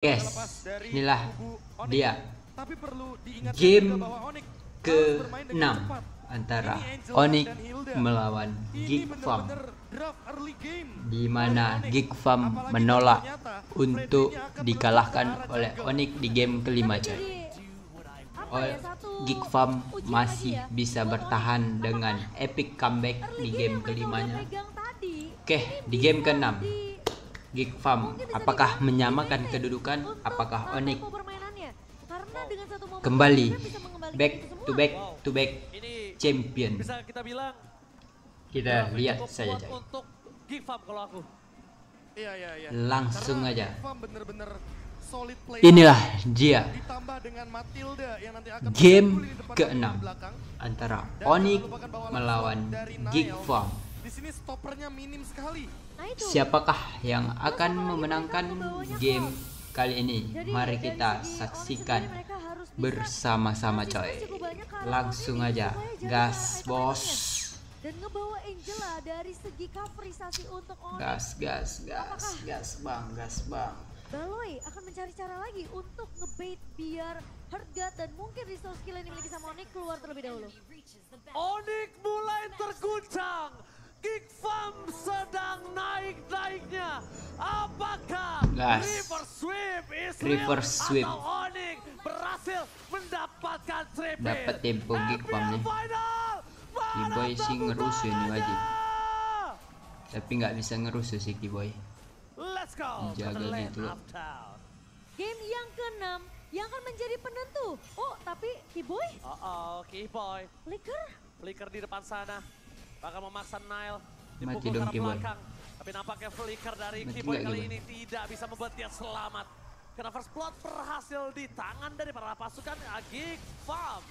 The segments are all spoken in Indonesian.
Guys, inilah dia game ke-6 antara Onyx melawan Geek Farm, di mana Geek Farm menolak untuk dikalahkan oleh Onyx di game kelima, coy. Geek Farm masih bisa bertahan dengan epic comeback di game kelimanya. Oke, di game ke-6 Geek Farm apakah menyamakan kedudukan? Apakah Onyx kembali back to back champion? Kita lihat saja, untuk Geek Farm kalau aku. Langsung aja. Inilah dia game ke-6 antara Onyx melawan Geek Farm. Di sini stoppernya minim sekali. Siapakah yang akan memenangkan game kali ini? Mari kita saksikan bersama-sama, coy. Langsung aja, gas bos. Dan ngebawa Angela dari segi coverisasi untuk Onyx. Gas bang. Baloy akan mencari cara lagi untuk ngebait biar Heartgut dan mungkin resource skill yang dimiliki sama Onyx keluar terlebih dahulu. Onyx mulai terguncang. Geek Farm sedang naik-naiknya. Apakah Reverse sweep atau Onyx berhasil mendapatkan triple? dapat tempo Geek Farm nih. Kiboy sih ngerusuh ini wajib, tapi nggak bisa ngerusuh sih Kiboy. Let's go. Jaga gitu loh. Game yang ke-6 yang akan menjadi penentu. Oh, tapi Kiboy? Kiboy. Flicker di depan sana. Bakal memaksa Nile Mati dipukul dong, ke Kiboy. belakang. Tapi nampaknya flicker dari Mati Kiboy nggak, kali Kiboy? ini tidak bisa membuat dia selamat. Karena first blood berhasil di tangan dari para pasukan Geek Farm.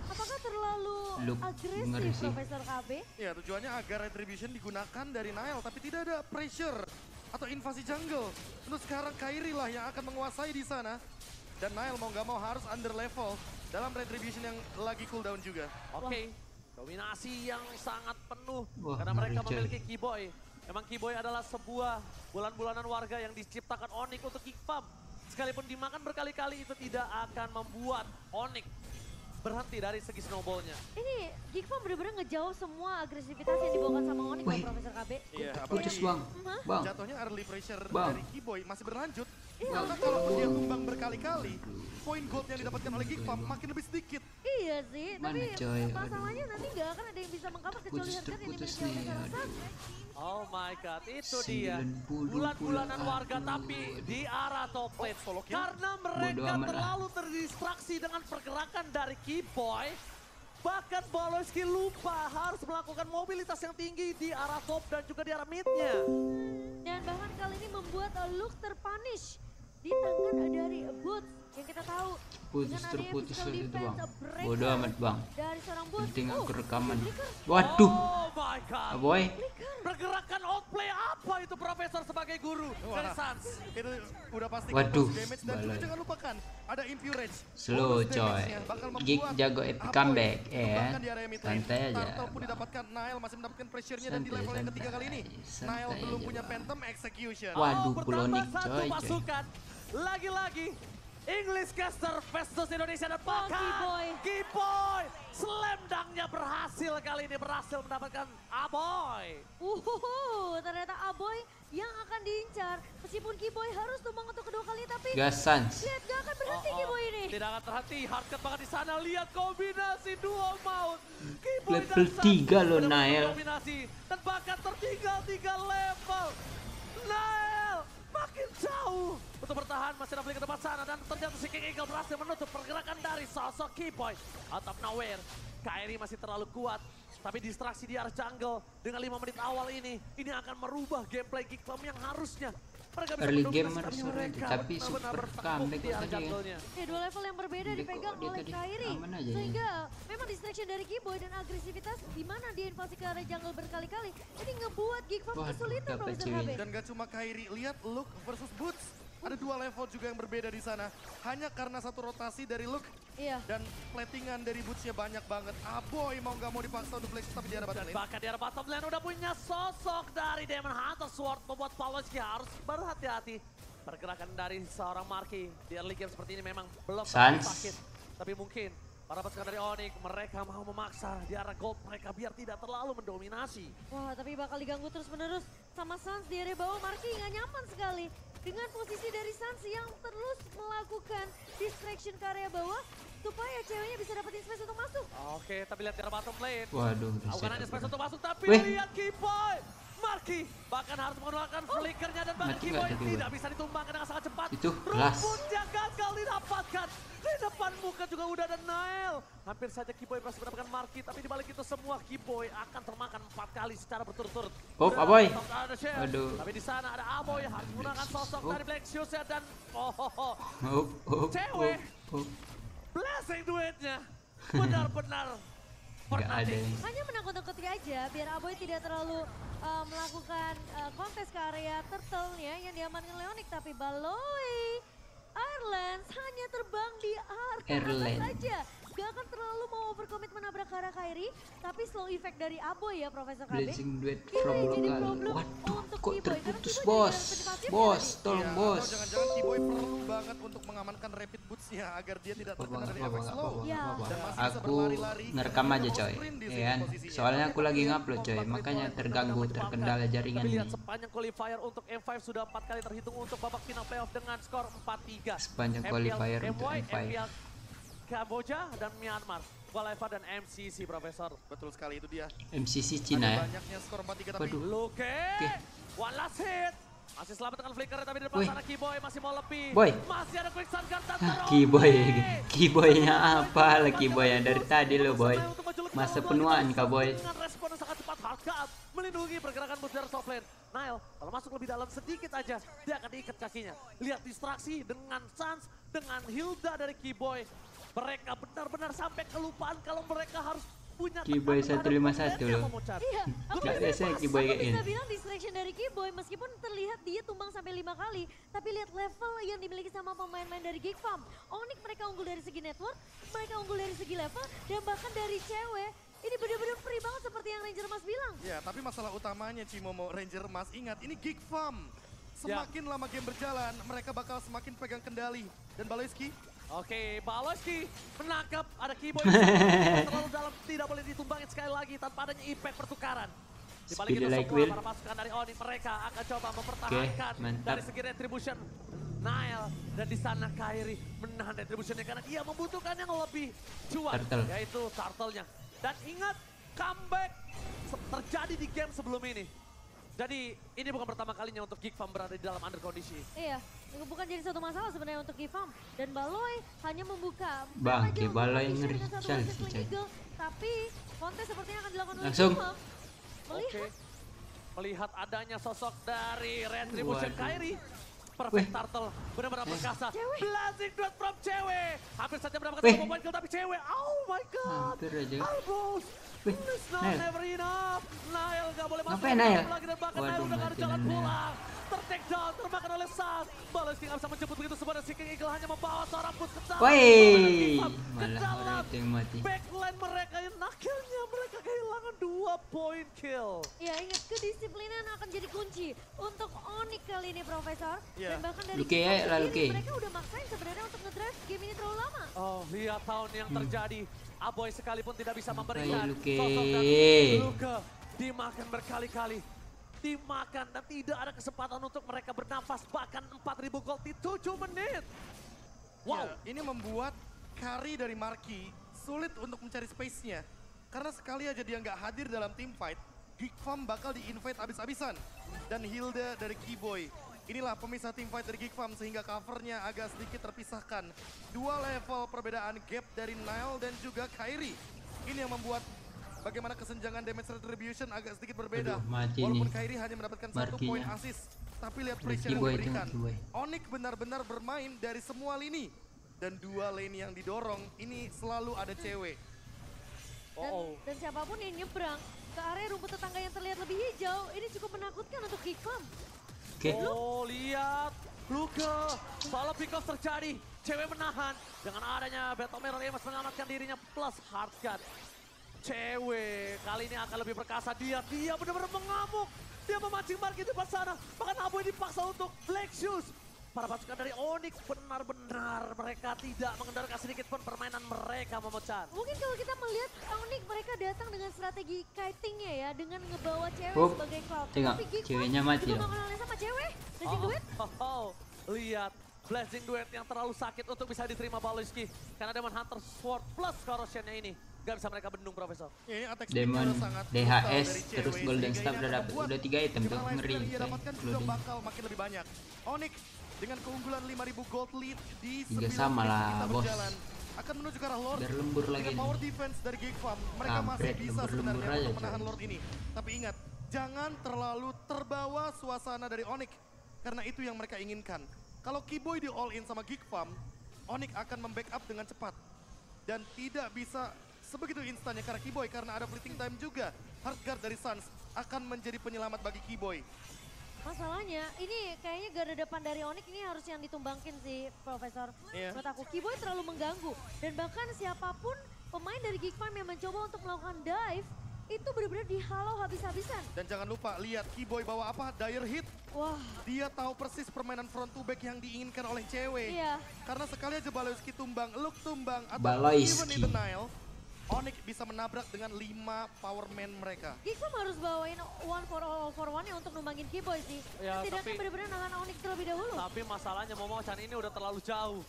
Apakah terlalu Look, agresif ngeri sih. Profesor KB? Ya, tujuannya agar Retribution digunakan dari Nile, tapi tidak ada pressure atau invasi jungle. Untuk sekarang Kairi lah yang akan menguasai di sana. Dan Nile mau nggak mau harus under level dalam Retribution yang lagi cooldown juga. Oke, dominasi yang sangat penuh. Wah, Karena mereka ngeri, coy. memiliki Kiboy. Memang Kiboy adalah sebuah bulan-bulanan warga yang diciptakan Onyx untuk Geek Farm. Sekalipun dimakan berkali-kali itu tidak akan membuat Onyx berhenti dari segi snowballnya. Ini Geek Farm benar-benar ngejawab semua agresivitas yang dibawakan sama Onyx Wih. oleh Profesor KB. Iya, Putus bang. jatuhnya early pressure Bang. dari Kiboy masih berlanjut. Karena kalaupun dia tumbang berkali-kali, poin gold yang didapatkan oleh Geek Farm makin lebih sedikit. Iya sih, tapi Mana, coy? masalahnya nanti nggak akan ada yang bisa mengcover kecuali Heartgut yang Terputus dimiliki oleh nih, Sarasat. Oh my god, itu dia. 90 Bulan-bulanan pula, warga aduh. tapi di arah top lane. solo kill. Karena Bodo mereka amat lah. terlalu terdistraksi dengan pergerakan dari Kiboy. Bahkan Baloyski lupa harus melakukan mobilitas yang tinggi di arah top dan juga di arah midnya. Dan bahkan kali ini membuat Luke terpunish di tangan dari Boots yang kita tahu. Putus dengan adanya terputus physical itu bang. defense breaker Bodo amat bang. dari seorang Boots. Penting Oh, aku rekaman. flicker. Waduh, Oh my god. boy. Pergerakan outplay apa itu Profesor sebagai guru dari Suns? Itu udah pasti Waduh, bonus damage dan juga balai. jangan lupakan ada Impurage. Slow, Bonus coy. damage-nya bakal Geek membuat jago epic Aboy comeback, ya. dikembangkan di area mid lane. Santai aja, Turtle pun Bang. didapatkan, Nile masih mendapatkan pressure-nya dan di Santai, level yang ketiga kali ini. santai. Nile Santai belum aja, punya Bang. Phantom Execution. Waduh, bertambah Pulonik, satu coy. pasukan. Lagi-lagi English Caster versus Indonesia dan Kiboy. Kiboy. Slam dunk-nya berhasil kali ini, berhasil mendapatkan Aboy. Ternyata Aboy yang akan diincar. Meskipun Kiboy harus tumbang untuk kedua kali, tapi Gas Sans. lihat gak akan berhenti Kiboy ini. Tidak akan terhenti, hardcut banget di sana. Lihat kombinasi duo mount. Kiboy Level dan Suns 3 loh, benar-benar Nael. dominasi. Dan bahkan tertinggal 3 level. Nael makin jauh untuk bertahan, masih ada ke depan sana. Dan ternyata si King Eagle berhasil menutup pergerakan dari sosok Kiboy. Out of nowhere, Kairi masih terlalu kuat. Tapi distraksi di arah jungle dengan 5 menit awal ini akan merubah gameplay Geek Farm yang harusnya mereka bisa Early mendominasi, game harus mereka tapi benar-benar super bertekuk comeback di arah tadi ya. jungle-nya. Ya, dua level yang berbeda Dia dipegang kok dia oleh tadi Kairi. aman aja ya. Sehingga memang distraction dari Kiboy dan agresivitas di mana dia invasi ke area jungle berkali-kali. Ini ngebuat Geek Farm Waduh, kesulitan dapat Profesor cewek. KB. Dan gak cuma Kairi, lihat Luke versus Boots. Ada dua level juga yang berbeda di sana. Hanya karena satu rotasi dari Luke Iya. dan platingan dari Boots-nya banyak banget. Aboy mau nggak mau dipaksa untuk flex tapi di arah bottom lane. Bahkan di arah bottom lane udah punya sosok dari Demon Hunter Sword membuat Pawlowski harus berhati-hati. Pergerakan dari seorang Marky di early game seperti ini memang belum Sans. sakit. Tapi mungkin para pasukan dari Onyx mereka mau memaksa di arah gold mereka biar tidak terlalu mendominasi. Wah, tapi bakal diganggu terus-menerus sama Sans di area bawah. Marky nggak nyaman sekali dengan posisi dari Sans yang terus melakukan distraction ke area bawah supaya ceweknya bisa dapetin space untuk masuk. Oke, tapi lihat di arah bottom lane. Waduh, udah Bukan hanya set space up. untuk masuk, tapi Weh. lihat Kiboy. Marky bahkan harus menggunakan flickernya dan bahkan Mati Kiboy nggak tuh Kiboy? tidak bisa ditumbangkan dengan sangat cepat. Itu kelas. Rumputnya gagal didapatkan. Di depan muka juga udah ada Nail. Hampir saja Kiboy berhasil mendapatkan Marky, tapi dibalik itu semua Kiboy akan termakan 4 kali secara berturut-turut. Oh, Udah Aboy. ada Shell. Aduh. Tapi di sana ada Aboy harus menggunakan sosok Oh. dari Black Shoes dan Cewek. blessing duetnya. Benar-benar Nggak ada fanatik. yang Hanya menakut-nakuti aja biar Aboy tidak terlalu melakukan kontes ke area turtle-nya yang diamankan Leonic. Tapi Baloi Airlands hanya terbang di atas Airland. saja. Gak akan terlalu mau overcommit menabrak ke arah Kairi. Tapi slow effect dari Aboy ya Profesor KB. blessing duet Ini from jadi lokal. problem Waduh, untuk kok Kiboy, karena terputus Kiboy bos. jadi jalan pasif Bos, tadi. tolong Iya, bos. Atau jangan-jangan Kiboy perlu banget untuk mengamankan rapid boots-nya agar dia tidak terkena dari efek slow. Iya. Dan masih bisa Aku berlari-lari. ngerekam aja Mau coy, sprint di ya sini kan? posisinya. Soalnya aku lagi ngupload coy, makanya terganggu, terkendala jaringan Tapi ini. lihat sepanjang qualifier untuk M5 sudah 4 kali terhitung untuk babak final playoff dengan skor 4-3. Sepanjang MPL, qualifier untuk MY, M5. MPL Kamboja dan Myanmar. Qualifier dan MCC, Profesor. Betul sekali itu dia. MCC Cina Ada ya. banyaknya skor 4-3 tapi Waduh. Luke, Oke. one last hit. Masih selamat dengan flicker tapi di depan Wih. sana Kiboy masih mau lebih. Boy. Masih ada quick sun guard dan Hah, terobek. Kiboynya apa lah Kiboy dari tadi lo boy. Masa penuaan kah boy? Dengan respon yang sangat cepat, Hardcat melindungi pergerakan booster soft lane. Nail, kalau masuk lebih dalam sedikit aja, dia akan diikat kakinya. Lihat distraksi dengan Sans, dengan Hilda dari Kiboy. Mereka benar-benar sampai kelupaan kalau mereka harus punya Kiboy tekanan 151 terhadap loh. Memucat. Iya, aku Nggak biasa Kiboy aku kayak bisa gini. bilang distraction dari Kiboy meskipun terlihat dia tumbang sampai 5 kali. Tapi lihat level yang dimiliki sama pemain-pemain dari Geek Farm. Onyx mereka unggul dari segi network, mereka unggul dari segi level, dan bahkan dari cewek. Ini benar-benar free banget seperti yang Ranger Mas bilang. ya, tapi masalah utamanya Cimomo Ranger Mas ingat ini Geek Farm. Semakin lama game berjalan, mereka bakal semakin pegang kendali. Dan Baloyski, Oke, Baloyski menangkap ada Kiboy terlalu dalam, tidak boleh ditumbangin sekali lagi tanpa adanya impact pertukaran. Di balik Speedy itu like semua Will. para pasukan dari Oni mereka akan coba mempertahankan mantap. dari segi retribution Nile dan di sana Kairi menahan retributionnya karena dia membutuhkan yang lebih cuan Turtle. yaitu turtle-nya. Dan ingat comeback terjadi di game sebelum ini. Jadi ini bukan pertama kalinya untuk Geek Farm berada di dalam under kondisi. Iya, bukan jadi satu masalah sebenarnya untuk Geek Farm. Dan Baloi hanya membuka Bang, aja Ki untuk Baloi position ngeri dengan satu cal versus sih, Swing coy. Eagle. Tapi kontes sepertinya akan dilakukan oleh Langsung. Geek Farm. Oke. Melihat Melihat adanya sosok dari Retribution Waduh. Kairi. Perfect Wih. Turtle benar-benar perkasa. Cewek. Blazing Duet from cewek. Hampir saja mendapatkan Wih. 2 poin kill tapi cewek. Oh my god. Hampir aja. Almost. Wih, It's not Nail. never enough. Nail gak boleh masuk. Ngapain, Nail? Lagi dan bahkan Nail Waduh, udah gak ada mati jalan Nail. pulang. Ter-take down, termakan oleh Sas. Baloyski gak bisa menjemput begitu semua dan Seeking Eagle hanya membawa seorang boost ke dalam. Woi, Ke malah dalam. orang itu yang mati. Backline mereka yang akhirnya mereka kehilangan 2 poin kill. ya ingat kedisiplinan akan jadi kunci untuk Onyx kali ini Profesor. Iya. Dan bahkan dari Luke Geek ya, Farm lah, sendiri, Luke. mereka udah maksain sebenarnya untuk ngedrive game ini terlalu lama. Oh, lihat tahun yang terjadi. Aboy sekalipun tidak bisa memberikan Luke? sosok dan Luke dimakan berkali-kali. Dimakan dan tidak ada kesempatan untuk mereka bernafas. Bahkan 4.000 gold di 7 menit. Wow. ya, ini membuat Kari dari Marky sulit untuk mencari space-nya. Karena sekali aja dia nggak hadir dalam team fight, Geek Farm bakal di-invade abis-abisan. Dan Hilda dari Kiboy. Inilah pemisah team fight dari Geek Farm sehingga covernya agak sedikit terpisahkan. 2 level perbedaan gap dari Nile dan juga Kairi. Ini yang membuat bagaimana kesenjangan damage retribution agak sedikit berbeda. Aduh, mati Walaupun nih. Kairi hanya mendapatkan 1 Markinya. poin assist. Tapi lihat pressure yang Kiboy itu, diberikan. Kiboy. Onyx benar-benar bermain dari semua lini. Dan 2 lane yang didorong, ini selalu ada cewek. Dan siapapun yang nyebrang ke area rumput tetangga yang terlihat lebih hijau, ini cukup menakutkan untuk Geek Farm. Oke. Oh, lihat. Luke. Salah pick off terjadi. Cewek menahan. Dengan adanya Betomeron Emas mengamankan dirinya plus Hardcat. Cewek kali ini akan lebih perkasa. Dia benar-benar mengamuk. Dia memancing Marky di depan sana. Bahkan Aboy dipaksa untuk Black Shoes. para pasukan dari Onyx benar-benar mereka tidak mengendalikan sedikit pun permainan mereka, Momochan. Mungkin kalau kita melihat Onyx mereka datang dengan strategi kitingnya ya, dengan ngebawa cewek sebagai cloud. Tengok, Tapi Geek ceweknya Farm mati juga loh. mau kenalin sama cewek, Blazing Duet. Lihat Blazing Duet yang terlalu sakit untuk bisa diterima Baloyski. Karena Demon Hunter Sword plus corrosionnya ini gak bisa mereka bendung, Profesor. Ini attack Demon, speednya sangat DHS, brutal dari terus CW, Golden sehingga Staff ini udah akan dapet, membuat udah 3 item tuh, jumlah ngeri. yang dia dapatkan juga Loading. bakal makin lebih banyak. Onyx dengan keunggulan 5.000 gold lead di 9 Tiga sama menit lah, kita bos. berjalan akan menuju ke arah Lord. Biar lembur lagi Dengan nih. power defense dari Geek Farm, mereka masih Kampret, bisa lembur-lembur sebenarnya aja, untuk menahan coy. Lord ini. Tapi ingat, jangan terlalu terbawa suasana dari Onyx karena itu yang mereka inginkan. Kalau Kiboy di all in sama Geek Farm, Onyx akan membackup dengan cepat dan tidak bisa sebegitu instannya karena Kiboy, karena ada fleeting time juga. Heartguard dari Suns akan menjadi penyelamat bagi Kiboy. Masalahnya ini kayaknya garda depan dari Onyx ini harus yang ditumbangkin sih, Profesor. Iya. Menurut aku Kiboy terlalu mengganggu dan bahkan siapapun pemain dari Geek Farm yang mencoba untuk melakukan dive itu benar-benar dihalau habis-habisan. Dan jangan lupa lihat Kiboy bawa apa? Dire Hit. Wah, Dia tahu persis permainan front to back yang diinginkan oleh cewek. iya. Karena sekali aja Baloyski tumbang, Luke tumbang, atau Baloyski. even in the Nile, Onyx bisa menabrak dengan 5 power man mereka. Geek Farm harus bawain one for all for one untuk numbangin Kiboy sih. Ya, Setidaknya tapi- benar-benar nahan Onyx terlebih dahulu. Tapi masalahnya Momochan ini udah terlalu jauh.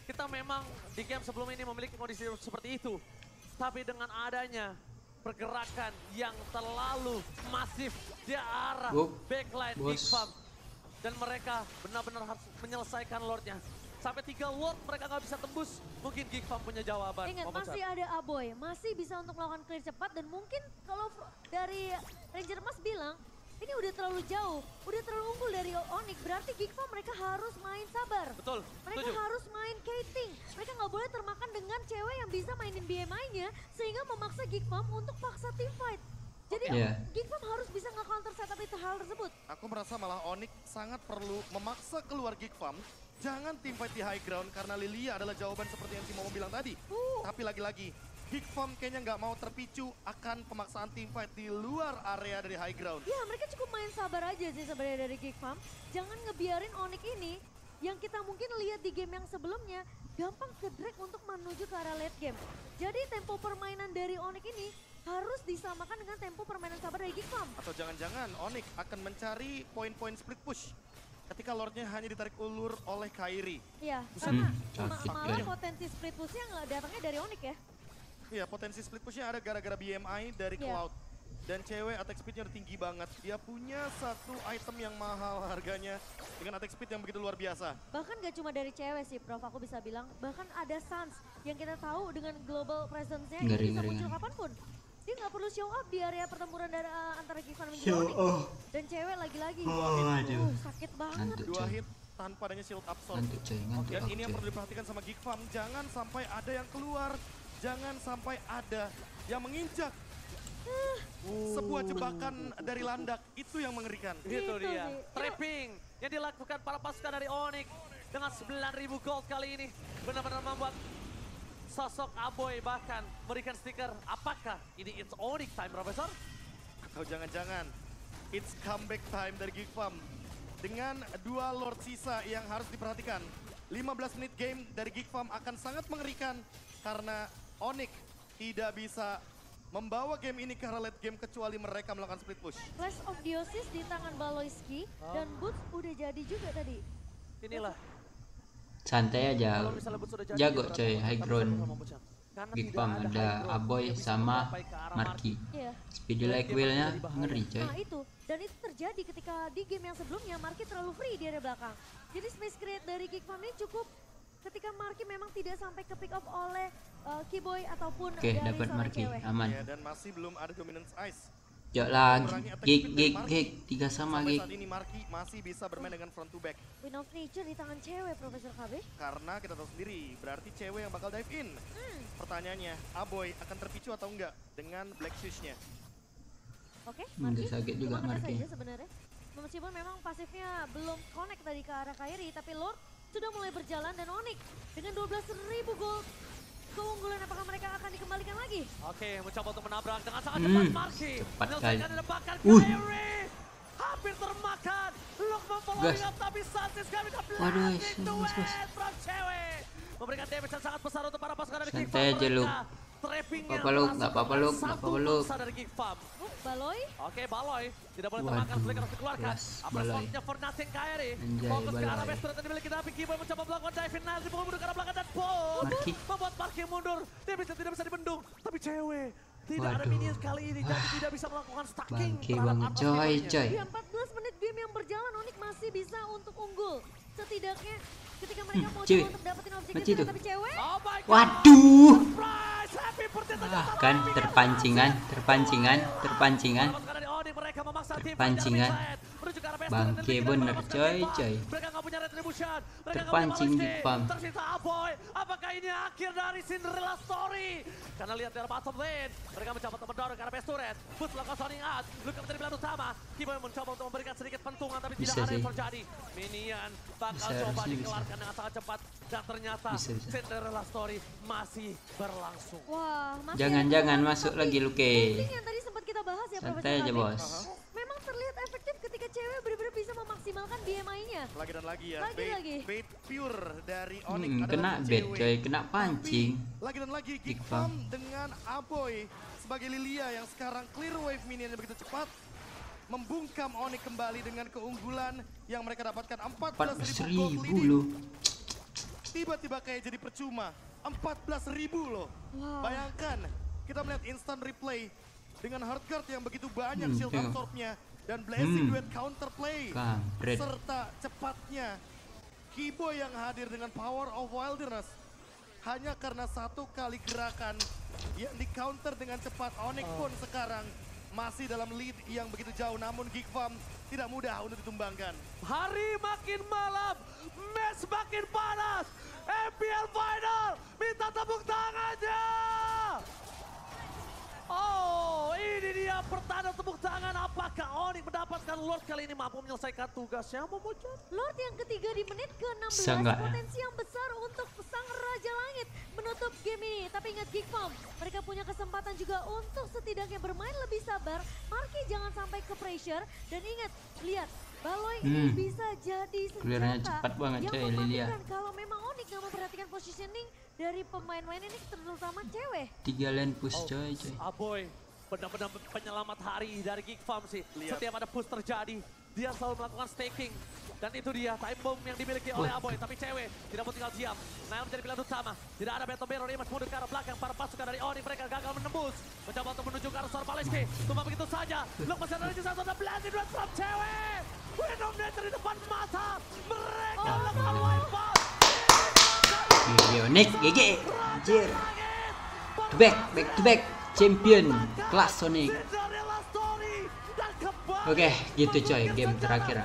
Kita memang di game sebelum ini memiliki kondisi seperti itu. Tapi dengan adanya pergerakan yang terlalu masif di arah backline Bos. Geek Farm. Dan mereka benar-benar harus menyelesaikan Lordnya. Sampai 3 Lord mereka nggak bisa tembus. Mungkin Geek Farm punya jawaban. Ingat, Momochan. masih ada Aboy, masih bisa untuk melakukan clear cepat dan mungkin kalau dari Ranger Mas bilang, ini udah terlalu jauh, udah terlalu unggul dari Onyx, berarti Geek Farm mereka harus main sabar. Betul, Mereka setuju. harus main kiting. Mereka nggak boleh termakan dengan cewek yang bisa mainin BMI-nya sehingga memaksa Geek Farm untuk paksa team fight. Jadi Iya. Geek Farm harus bisa nge-counter setup itu hal tersebut. Aku merasa malah Onyx sangat perlu memaksa keluar Geek Farm. Jangan team fight di high ground karena Lilia adalah jawaban seperti yang si Momo bilang tadi. Tapi lagi-lagi, Geek Farm kayaknya nggak mau terpicu akan pemaksaan team fight di luar area dari high ground. Ya mereka cukup main sabar aja sih sebenarnya dari Geek Farm. Jangan ngebiarin Onyx ini yang kita mungkin lihat di game yang sebelumnya gampang ke drag untuk menuju ke arah late game. Jadi tempo permainan dari Onyx ini harus disamakan dengan tempo permainan sabar dari Geek Farm. Atau jangan-jangan Onyx akan mencari poin-poin split push ketika Lordnya hanya ditarik ulur oleh Kairi. Iya, karena sakit malah ya. potensi split pushnya nggak datangnya dari Onyx ya. Iya, potensi split pushnya ada gara-gara BMI dari Iya. Cloud. Dan cewek attack speednya udah tinggi banget. Dia punya satu item yang mahal harganya dengan attack speed yang begitu luar biasa. Bahkan gak cuma dari cewek sih Prof, aku bisa bilang. Bahkan ada Suns yang kita tahu dengan global presence-nya ini Ngeri, bisa ngeri, muncul ngeri. kapanpun. Dia nggak perlu show up di area pertempuran dari, antara Geek Farm dan juga Onyx. Dan cewek lagi-lagi. aduh. Sakit banget. Ngantuk 2 coy, hit tanpa adanya shield absorb. ngantuk coy, ngantuk Dan aku ini yang coy. perlu diperhatikan sama Geek Farm. Jangan sampai ada yang keluar. Jangan sampai ada yang menginjak. Sebuah jebakan dari landak. Itu yang mengerikan. Itu Gitu dia. sih. Trapping yang dilakukan para pasukan dari Onyx dengan 9.000 gold kali ini benar-benar membuat sosok Aboy bahkan memberikan stiker. Apakah ini it's Onyx time, Profesor? Atau jangan-jangan it's comeback time dari Geek Farm. Dengan 2 Lord sisa yang harus diperhatikan. 15 menit game dari Geek Farm akan sangat mengerikan karena Onyx tidak bisa membawa game ini ke arah late game kecuali mereka melakukan split push. Flash of Diosis di tangan Baloyski dan Boots udah jadi juga tadi. Inilah. Santai aja, Kalau misalnya Boots sudah jadi, jago dia coy, berat. high Tapi ground. sama Momochan. Karena Geek tidak Farm high ada ground Aboy yang bisa sama mencapai ke arah Marky. Iya. Speedy like wheel-nya ngeri coy. Nah itu, dan itu terjadi ketika di game yang sebelumnya Marky terlalu free di area belakang. Jadi space create dari Geek Farm ini cukup ketika Marky memang tidak sampai ke pick off oleh Kiboy ataupun Oke, dari dapat seorang Marky, cewek. aman. Ya, dan masih belum ada dominance ice. Yuk lagi, gig, 3 sama Sampai gig. saat ini Marky masih bisa bermain dengan front to back. Win of Nature di tangan cewek, Profesor KB. Karena kita tahu sendiri, berarti cewek yang bakal dive in. Pertanyaannya, Aboy akan terpicu atau enggak dengan Black Shoes-nya? Oke, Nggak Marky. sakit juga Cuma Marky. saja sebenarnya. Meskipun memang pasifnya belum connect tadi ke arah Kairi, tapi Lord sudah mulai berjalan dan Onyx dengan 12.000 gold. Keunggulan apakah mereka akan dikembalikan lagi? Oke, mencoba untuk menabrak dengan sangat cepat Marky. cepat Menyelesaikan kali. ledakan Wih. Kairi. Habis hampir termakan. Luk memfollow Gas. up tapi Santis kami ke Waduh, blinding to bos. it from cewek. Memberikan damage yang sangat besar untuk para pasukan dari Geek Santai Farm aja, Luk. mereka. Trappingnya Apa-apa, Luk. masuk Nggak apa-apa, dengan Luk. Nggak satu apa-apa, Luk. mangsa dari Geek Farm. Baloy. Oke, Baloy tidak boleh Waduh, termakan, flicker harus dikeluarkan. kelas Apa Baloy. slotnya for nothing Kairi. Anjay, Fokus ke arah Baloy. base turret yang dimiliki tapi Kiboy mencoba melakukan dive nail dipukul mundur ke arah belakang dan boom. Marki. Membuat Marki mundur. Dia tidak bisa dibendung, tapi cewek tidak ada Waduh. minion kali ini jadi tidak bisa melakukan stacking Bangke terhadap banget, atas coy, Kiboy-nya. coy. Di 14 menit game yang berjalan, Onyx masih bisa untuk unggul. Setidaknya ketika mereka mau cewek. coba untuk dapetin Macet objektif, tuh. tapi cewek Oh my God. Waduh. Surprise! Happy birthday ternyata Kan Marki. terpancingan. Para dari Onyx, mereka memaksa tim Terpancingan. fight dari side. Menuju ke arah base Bangke turret dan bener, melepaskan coy, Geek Farm. coy. Mereka nggak punya retribution. Mereka nggak Terpancing punya Geek Farm. Tersisa Aboy. Apakah ini akhir dari Cinderella story? Karena lihat dari bottom lane, mereka mencoba untuk mendorong ke arah base turret. Boost melakukan sounding out. Luka menjadi pilihan utama. Kiboy mencoba untuk memberikan sedikit pentungan tapi Bisa tidak ada yang sih. terjadi. Minion bakal Bisa, coba harusnya bisa. dikeluarkan dengan sangat cepat dan ternyata Bisa. Cinderella story masih berlangsung. wah, masih Jangan-jangan ada masuk tapi lagi, Luke. ending yang tadi sempat kita bahas ya, Santai Profesor aja, Taufik. Bos. Memang terlihat efektif ketika cewek benar-benar bisa memaksimalkan BMI-nya. Lagi dan lagi ya. Lagi. Bait pure dari Onyx Kena adalah bait, cewek. coy. Kena pancing. Tapi, lagi dan lagi Geek Geek Farm dengan Aboy sebagai Lilia yang sekarang clear wave minionnya begitu cepat. Membungkam Onyx kembali dengan keunggulan yang mereka dapatkan 14.000 gold 14.000 leading. loh. Tiba-tiba kayak jadi percuma. 14.000 loh. Wow. Bayangkan kita melihat instant replay dengan Heartguard yang begitu banyak shield tengok. absorbnya dan Blessing Hmm. duet counterplay. Kampret. Serta cepatnya Kiboy yang hadir dengan power of wilderness. Hanya karena satu kali gerakan yang di counter dengan cepat. Onyx pun sekarang masih dalam lead yang begitu jauh. Namun Geek Farm tidak mudah untuk ditumbangkan. Hari makin malam, match makin panas. MPL Final, minta tepuk tangannya. Oh, ini dia pertanda tepuk tangan. Apakah Onyx mendapatkan Lord kali ini mampu menyelesaikan tugasnya, Momochan? Lord yang ketiga di menit ke-16, Bisa nggak ya? potensi yang besar untuk sang Raja Langit menutup game ini. Tapi ingat Geek Farm, mereka punya kesempatan juga untuk setidaknya bermain lebih sabar. Marki jangan sampai ke pressure. Dan ingat, lihat, Baloy ini bisa jadi Clearnya senjata cepat banget, yang coy, Lilia. mematikan kalau memang Onyx nggak memperhatikan positioning dari pemain-pemain ini, terutama cewek. 3 lane push, coy. Aboy, benar-benar penyelamat hari dari Geek Farm sih. Lihat. Setiap ada push terjadi, dia selalu melakukan staking. Dan itu dia time bomb yang dimiliki oleh Aboy. Tapi cewek tidak mau tinggal diam. Nail menjadi pilihan utama. Tidak ada Battle Barrier, Image mundur ke arah belakang. Para pasukan dari Onyx mereka gagal menembus. Mencoba untuk menuju ke arah Sor Paleski. Cuma begitu saja. Look masih ada satu ada blending duet from cewek. Winominator di depan mata. Mereka melakukan wipe out. Onyx, GG. Anjir. Back to back. Champion kelas Sonic. Cinderella story dan kembali Oke, gitu coy game terakhir.